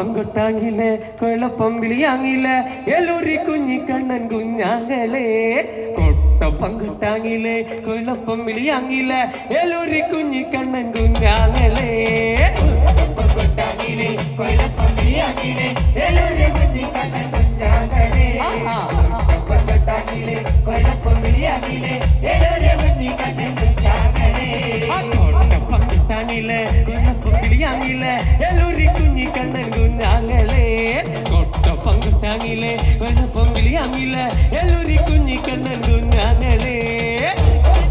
പങ്കൊട്ടാങ്ങിലെ കുഴപ്പം വിളിയാങ്ങിലെ എലൂരി കുഞ്ഞിക്കണ്ണൻ കുഞ്ഞാങ്ങളെ കൊട്ട പങ്കൊട്ടാങ്ങിലെ കുഴപ്പം വിളിയാങ്ങിലെ എലൂരി കുഞ്ഞിക്കണ്ണൻ കുഞ്ഞാങ്ങളെ പങ്കൊട്ടാങ്ങിലെ കുഴപ്പം വിളിയാങ്ങിലെ എലൂരി കുഞ്ഞിക്കണ്ണൻ കുഞ്ഞാങ്ങളെ പങ്കൊട്ടാങ്ങിലെ കുഴപ്പം വിളിയാങ്ങിലെ എലൂരി കുഞ്ഞിക്കണ്ണൻ കുഞ്ഞാങ്ങളെ പങ്കൊട്ടാങ്ങിലെ കുഴപ്പം വിളിയാങ്ങിലെ എലൂരി കുഞ്ഞിക്കണ്ണൻ കുഞ്ഞാങ്ങളെ കൊട്ട പങ്കൊട്ടാങ്ങിലെ കുഴപ്പം വിളിയാങ്ങിലെ എലൂരി കുഞ്ഞിക്കണ്ണൻ കുഞ്ഞാങ്ങളെ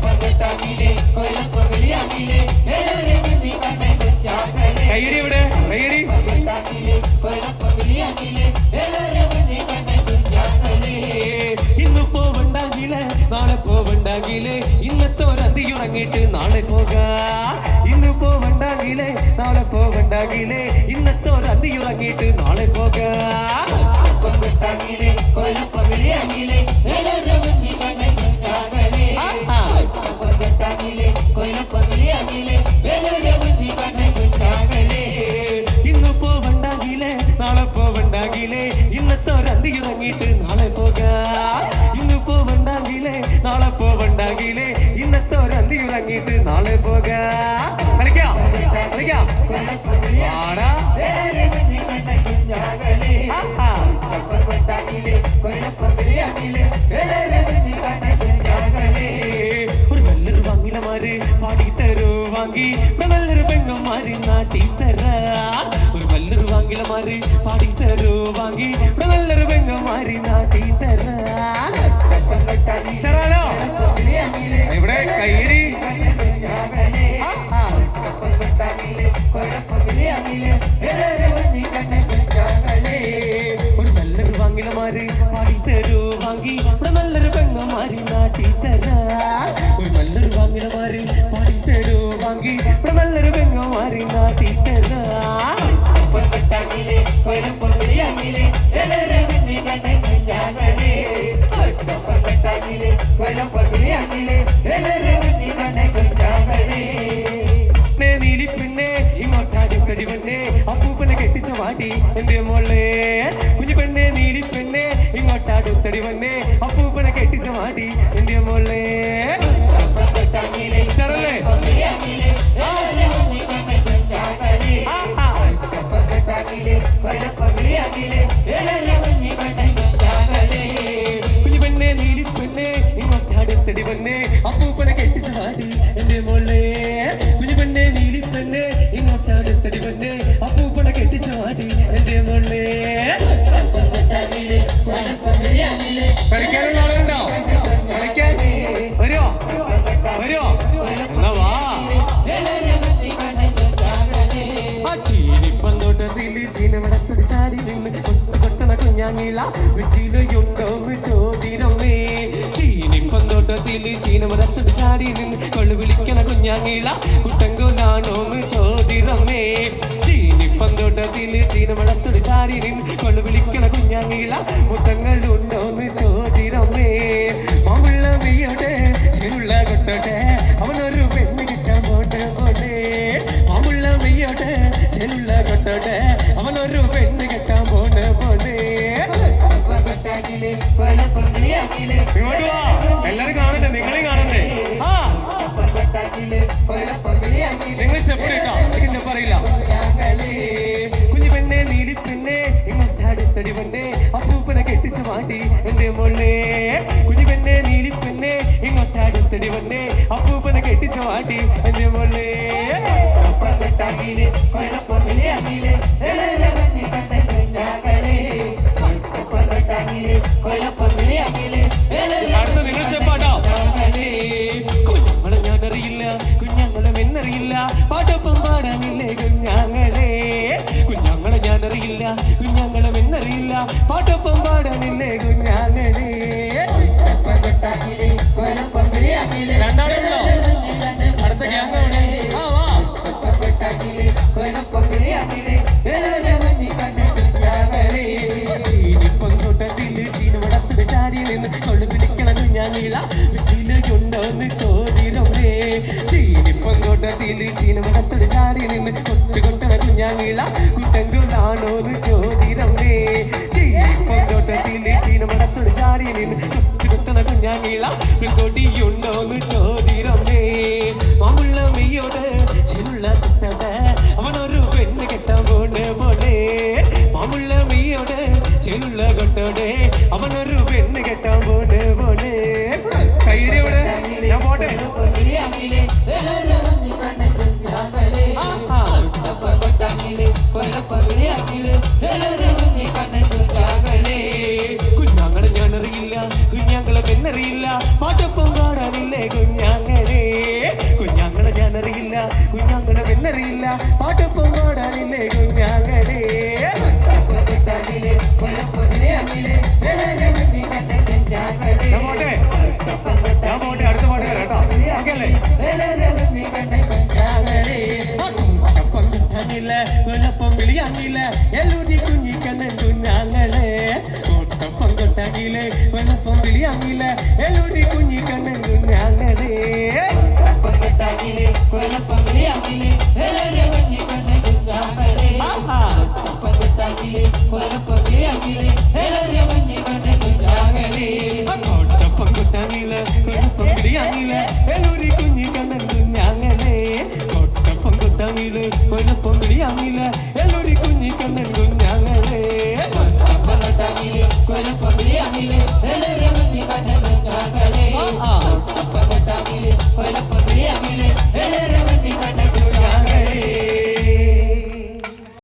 പങ്കൊട്ടാങ്ങിലെ കുഴപ്പം വിളിയാങ്ങിലെ എലൂരി കുഞ്ഞിക്കണ്ണൻ കുഞ്ഞാങ്ങളെ കൈയടി ഇവിടെ കൈയടി പങ്കൊട്ടാങ്ങിലെ കുഴപ്പം വിളിയാങ്ങിലെ എലൂരി കുഞ്ഞിക്കണ്ണൻ കുഞ്ഞാങ്ങളെ ഇന്ന് പോവണ്ടാകില് നാളെ പോവണ്ടാകില് ഇന്നത്തെ ഒരന്തി ഉറങ്ങിട്ട് നാളെ പോകാം ഇന്ന് പോവണ്ടാകില് നാളെ പോവണ്ടാകില് ഇന്നത്തെ ഒരന്തി ഉറങ്ങിട്ട് നാളെ പോകാം പങ്കൊട്ടാങ്ങിലെ കുഴപ്പം വിളിയാങ്ങിലെ എലൂരി കുഞ്ഞിക്കണ്ണൻ കുഞ്ഞാങ്ങളെ പങ്കൊട്ടാങ്ങിലെ കുഴപ്പം വിളിയാങ്ങിലെ എലൂരി കുഞ്ഞിക്കണ്ണൻ കുഞ്ഞാങ്ങളെ ഇന്ന് പോവണ്ടാകില് നാളെ പോവണ്ടാകില് ഇന്നത്തെ ഒരന്തി ഉറങ്ങിട്ട് നാളെ പോകാം ഇന്ന് പോവണ്ടാകില് നാളെ പോവണ്ടാകില് ഇന്നത്തെ ഒരന്തി ഉറങ്ങിട്ട് നാളെ പോകാം കളിക്കാം കളിക്കാം ആടാ എലൂരി കുഞ്ഞിക്കണ്ണൻ കുഞ്ഞാങ്ങളെ പങ്കൊട്ടാങ്ങിലെ കുഴപ്പം വിളിയാങ്ങിലെ എലൂരി കുഞ്ഞിക്കണ്ണൻ കുഞ്ഞാങ്ങളെ ഒരു നല്ലൊരു വാങ്ങിലമാര് പാടിത്തരോ വാങ്ങി നല്ലൊരു പെങ്ങന്മാര് നാട്ടിത്തരാ ഒരു നല്ലൊരു വാങ്ങിലമാര് പാടിത്തരോ വാങ്ങി നല്ലൊരു പെങ്ങന്മാര് നാട്ടിത്തരാ ശരാലോ ഇവിടെ കൈയടി ഒരു നല്ലൊരു വാങ്ങിലമാര് പാടിത്തരോ വാങ്ങി നല്ലൊരു പെങ്ങന്മാര് നാട്ടിത്തരാ ഒരു നല്ലൊരു വാങ്ങിലമാര് പാടിത്തരോ വാങ്ങി നല്ലൊരു പെങ്ങന്മാര് നാട്ടിത്തരാ നീലി പെണ്ണെ ഇങ്ങോട്ടാടി പെണ്ണെ അപ്പൂപ്പനെ കെട്ടിച്ച വാടി എന്റെ മോളെ കുഞ്ഞു പെണ്ണെ നീലി പെണ്ണെ ഇങ്ങോട്ടാടി പെണ്ണെ അപ്പൂപ്പനെ കെട്ടിച്ച വാടി എന്റെ മോളെ ശരല്ലേ കുഞ്ഞു പെണ്ണെ നീലി പെണ്ണെ ഇങ്ങോട്ടാടി പെണ്ണെ അപ്പൂപ്പനെ കെട്ടിച്ച വാടി എന്റെ മോളെ കുഞ്ഞു പെണ്ണെ നീലി പെണ്ണെ ഇങ്ങോട്ടാടി പെണ്ണെ അപ്പൂപ്പനെ കെട്ടിച്ച വാടി എന്റെ മോളെ കളിക്കാനുള്ള ആളുണ്ടോ കളിക്കാൻ വരുമോ വരുമോ എന്നാ വാ ആ ചീനിപ്പന്തോട്ടത്തില് ചീനവടത്തൊടി ചാടി നിന്ന് കൊട്ടണ കുഞ്ഞാങ്ങില വീട്ടിലുണ്ടോന്ന് ചോദിരമ്മേ ചീനിപ്പന്തോട്ടത്തില് ചീനവടത്തൊടി ചാടി നിന്ന് കൊള്ളു വിളിക്കണ കുഞ്ഞാങ്ങില കുട്ടങ്കോലാണോന്ന് ചോദിരമ്മേ ചീനിപ്പന്തോട്ടത്തില് ചീനവടത്തൊടി ചാടി നിന്ന് കൊള്ളു വിളിക്കണ കുഞ്ഞാങ്ങില മുട്ടങ്ങളുണ്ടോന്ന് ചോദിരമ്മേ മാമുള്ള മെയ്യോടെ ചെറുള്ള കൊട്ടോട്ടെ അവനൊരു പെണ്ണ് കിട്ടാൻ പോട്ടെ പോലെ മാമുള്ള മെയ്യോടെ ചെറുള്ള കൊട്ടോട്ടെ അവനൊരു പെണ്ണ് കിട്ടാൻ പോട്ടെ പോലെ ഇങ്ങോട്ട് വാ എല്ലാരും കാണണ്ടേ നിങ്ങളെ കാണണ്ടേ ആ നിങ്ങൾ സ്റ്റെപ്പ് ഇട്ടോ എനിക്ക് സ്റ്റെപ്പ് അറിയില്ല കുഞ്ഞു പെണ്ണെ നീലി പെണ്ണെ ഇങ്ങോട്ടടി പെണ്ണെ അപ്പൂപ്പനെ കെട്ടിച്ച് മാറ്റി എന്റെ മോളെ കുഞ്ഞു പെണ്ണെ നീലി പെണ്ണെ ഇങ്ങോട്ടടി പെണ്ണെ അപ്പൂപ്പനെ കെട്ടിച്ച് മാറ്റി എന്റെ മോളെ അടുത്ത നിങ്ങൾ സ്റ്റെപ്പാട്ടോ കുഞ്ഞുങ്ങളെ ഞാനറിയില്ല കുഞ്ഞുങ്ങളെ മെന്നറിയില്ല പാട്ടൊപ്പം പാടാനില്ലേ കുഞ്ഞാങ്ങളെ കുഞ്ഞുങ്ങളെ ഞാനറിയില്ല കുഞ്ഞുങ്ങളെ മെന്നറിയില്ല പാട്ടൊപ്പം പാടാനില്ലേ കുഞ്ഞാങ്ങളെ രണ്ടാളുണ്ടോ അടുത്ത ഗ്യാങ്ങാണ് ആ വാ ചീനിപ്പങ്കോട്ടത്തില് ചീനവടത്തിന്റെ ചാരി നിന്ന് കൊള്ളു വിളിക്കണ കുഞ്ഞാങ്ങില വീട്ടിലുണ്ടോന്ന് ചോദിരമ്മേ ചീനിപ്പങ്കോട്ടത്തില് ചീനവടത്തോട് ചാടി നിന്ന് കൊട്ടുകൊട്ടണ കുഞ്ഞാങ്ങിള കുട്ടങ്കുലാണോന്ന് ചോദിരമ്മേ പൊന്തോട്ടത്തില് ചീനമടത്തോട് ചാടി നിന്ന് കുത്തണ കുഞ്ഞാങ്ങിള പെൺകൊടിയുണ്ടോന്ന് ചോദിരമ്മേ മാമുള്ള മെയ്യോട് ചെലുള്ള കുട്ടവ അവനൊരു പെണ്ണ് കെട്ടാൻ പോണേ പോലെ മാമുള്ള മെയ്യോട് ചെലുള്ള കൊട്ടോടെ അവനൊരു പെണ്ണ് കെട്ടാൻ പോണേ പോലെ കൈയുടെ ഞാൻ പോട്ടെ പൊളിയാങ്ങിലെ എല്ലാവരും വന്ന് കണ്ട കുഞ്ഞാങ്ങളെ പൊളിയാങ്ങിലെ എല്ലാവരും വന്ന് കണ്ട കുഞ്ഞാങ്ങളെ കുഞ്ഞാങ്ങളെ ഞാനറിയില്ല കുഞ്ഞാങ്ങളെ പെണ്ണറിയില്ല പാട്ടൊപ്പം പാടാനില്ലേ കുഞ്ഞാങ്ങളെ കുഞ്ഞാങ്ങളെ ഞാനറിയില്ല കുഞ്ഞാങ്ങളെ പെണ്ണറിയില്ല പാട്ടൊപ്പം പാടാനില്ലേ കുഞ്ഞാങ്ങളെ പൊളിയാങ്ങിലെ എല്ലാവരും വന്ന് കണ്ട കുഞ്ഞാങ്ങളെ ഞാൻ പോട്ടെ അടുത്ത പാട്ട് വരാം കേട്ടോ ഓക്കെ അല്ലേ എല്ലാവരും വന്ന് കണ്ട കുഞ്ഞാങ്ങളെ കൊല്ലപ്പം വിളിയാങ്ങില്ല എല്ലൂരി കുഞ്ഞിക്കണ്ണൻ കുഞ്ഞാങ്ങളെ കൂട്ടപ്പം കൊട്ടാങ്ങില്ലേ കൊല്ലപ്പം വിളിയാങ്ങില്ല എല്ലൂരി കുഞ്ഞിക്കണ്ണൻ കുഞ്ഞാങ്ങളെ പൊളിയാങ്ങിലെ എല്ലാവരും വന്ന് കണ്ട കുഞ്ഞാങ്ങളെ പൊളിയാങ്ങിലെ എല്ലാവരും വന്ന് കണ്ട കുഞ്ഞാങ്ങളെ കോട്ടപ്പം കൊട്ടാങ്ങില്ല കൊല്ലപ്പം വിളിയാങ്ങില്ല എല്ലൂരി കുഞ്ഞിക്കണ്ണൻ കുഞ്ഞാങ്ങളെ കോട്ടപ്പം കൊട്ടാങ്ങില്ല കൊല്ലപ്പം വിളിയാങ്ങില്ല എല്ലൂരി കുഞ്ഞിക്കണ്ണൻ കുഞ്ഞാങ്ങളെ പൊളിയാങ്ങിലെ എല്ലാവരും വന്ന് കണ്ട